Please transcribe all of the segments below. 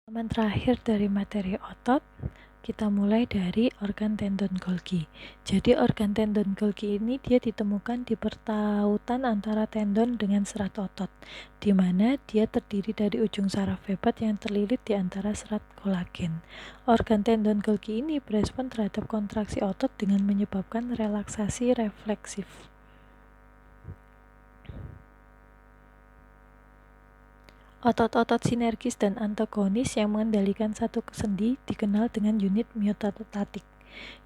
Pengalaman terakhir dari materi otot, kita mulai dari organ tendon Golgi. Jadi organ tendon Golgi ini dia ditemukan di pertautan antara tendon dengan serat otot, di mana dia terdiri dari ujung saraf hebat yang terlilit di antara serat kolagen. Organ tendon Golgi ini berespon terhadap kontraksi otot dengan menyebabkan relaksasi refleksif. Otot-otot sinergis dan antagonis yang mengendalikan satu sendi dikenal dengan unit myotatik.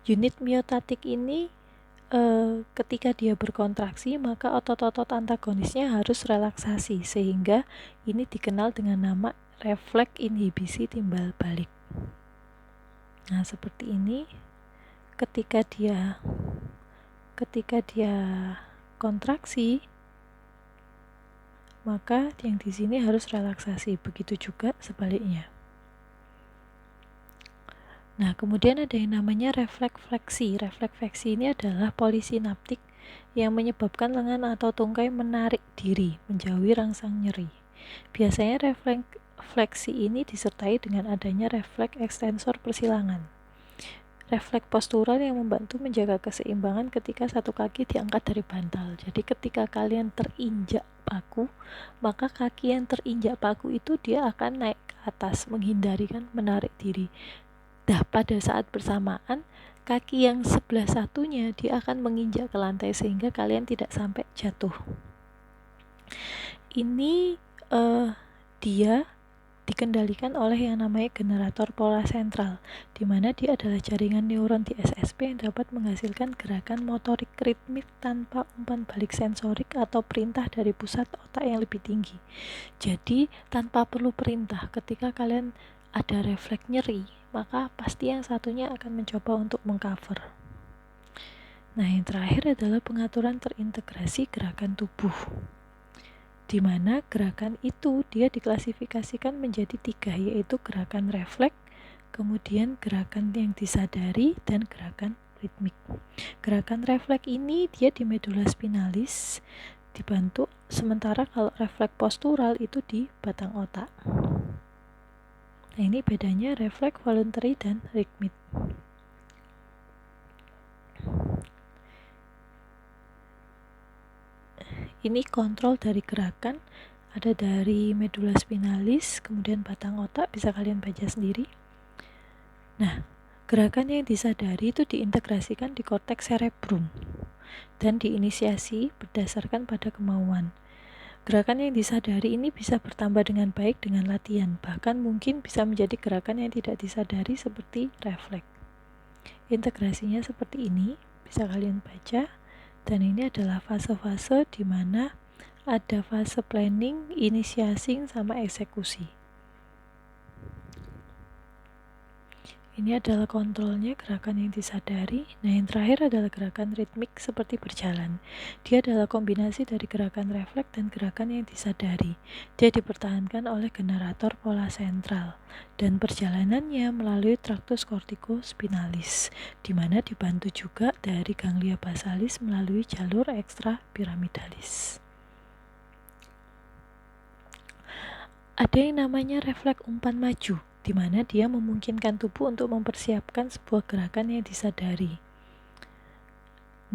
Unit myotatik ini ketika dia berkontraksi, maka otot-otot antagonisnya harus relaksasi, sehingga ini dikenal dengan nama refleks inhibisi timbal balik. Nah, seperti ini. Ketika dia kontraksi, maka yang di sini harus relaksasi, begitu juga sebaliknya. Nah, kemudian ada yang namanya refleks fleksi. Refleks fleksi ini adalah polisinaptik yang menyebabkan lengan atau tungkai menarik diri, menjauhi rangsang nyeri. Biasanya refleks fleksi ini disertai dengan adanya refleks ekstensor persilangan. Refleks postural yang membantu menjaga keseimbangan ketika satu kaki diangkat dari bantal. Jadi ketika kalian terinjak paku, maka kaki yang terinjak paku itu dia akan naik ke atas, menghindari kan, menarik diri. Nah, pada saat bersamaan, kaki yang sebelah satunya dia akan menginjak ke lantai sehingga kalian tidak sampai jatuh. Ini dia dikendalikan oleh yang namanya generator pola sentral, di mana dia adalah jaringan neuron di SSP yang dapat menghasilkan gerakan motorik ritmik tanpa umpan balik sensorik atau perintah dari pusat otak yang lebih tinggi. Jadi tanpa perlu perintah, ketika kalian ada refleks nyeri, maka pasti yang satunya akan mencoba untuk mengcover. Nah, yang terakhir adalah pengaturan terintegrasi gerakan tubuh, di mana gerakan itu dia diklasifikasikan menjadi 3, yaitu gerakan refleks, kemudian gerakan yang disadari, dan gerakan ritmik. Gerakan refleks ini dia di medula spinalis dibantu, sementara kalau refleks postural itu di batang otak. Nah, ini bedanya refleks voluntary dan ritmik. Ini kontrol dari gerakan, ada dari medula spinalis, kemudian batang otak, bisa kalian baca sendiri. Nah, gerakan yang disadari itu diintegrasikan di korteks cerebrum dan diinisiasi berdasarkan pada kemauan. Gerakan yang disadari ini bisa bertambah dengan baik dengan latihan, bahkan mungkin bisa menjadi gerakan yang tidak disadari seperti refleks. Integrasinya seperti ini, bisa kalian baca. Dan ini adalah fase-fase di mana ada fase planning, initiating, sama eksekusi. Ini adalah kontrolnya, gerakan yang disadari. Nah, yang terakhir adalah gerakan ritmik seperti berjalan. Dia adalah kombinasi dari gerakan refleks dan gerakan yang disadari. Dia dipertahankan oleh generator pola sentral dan perjalanannya melalui traktus kortikospinalis, di mana dibantu juga dari ganglia basalis melalui jalur ekstrapiramidalis. Ada yang namanya refleks umpan maju, di mana dia memungkinkan tubuh untuk mempersiapkan sebuah gerakan yang disadari.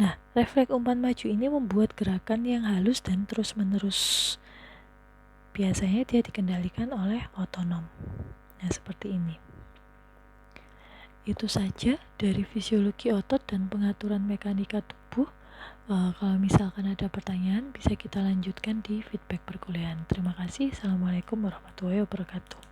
Nah, refleks umpan maju ini membuat gerakan yang halus dan terus-menerus. Biasanya dia dikendalikan oleh otonom. Nah, seperti ini. Itu saja dari fisiologi otot dan pengaturan mekanika tubuh. Kalau misalkan ada pertanyaan, bisa kita lanjutkan di feedback perkuliahan. Terima kasih. Assalamualaikum warahmatullahi wabarakatuh.